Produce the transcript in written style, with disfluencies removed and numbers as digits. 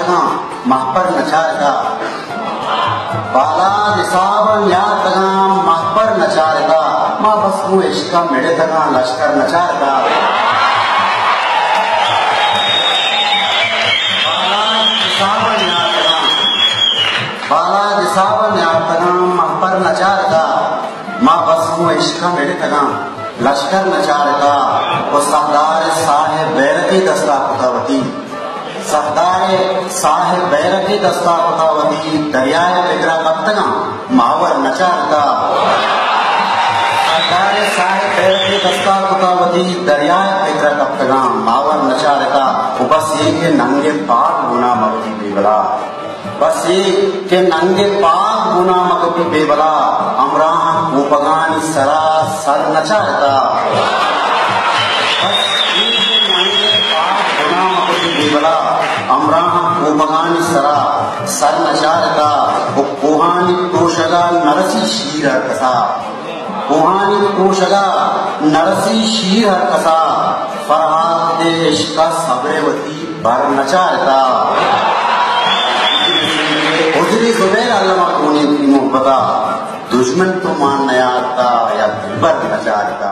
तगा महपर नचार का बाला दिसावन या तगा महपर नचार का माँ बस वो इश्का मेरे तगा लश्कर नचार का बाला दिसावन या तगा महपर नचार का माँ बस वो इश्का मेरे तगा लश्कर नचार का वो सरदार साहेब बैरकी दस्ता खुदावती सरदार साहेब बैरकी दस्ता खुदावती दरियाए पिगरा कप्तगा मावर नचार का सरदार साहेब बैरकी दस्ता खुदावती दरियाए पिगरा कप्तगा मावर नचार का वो बस एक नंगे पाक गुना मगती बेबला बस एक के नंगे पाक गुना मगती बेबला अमराह उपगानी सरा सर नचारता बस एक के नंगे पाक गुना मगती बेबला अमराह उपगानी सरा सर नचारता वो कोहानी कोशगा नरसी शीर कसा कोहानी कोशगा नरसी शीर कसा फरहाद देश का सबरेवती बर नचारता उजरी जुबैर अल्लामा कोनी की मोहब्बता दुश्मन तो मान नया आता या दिलबर नचारता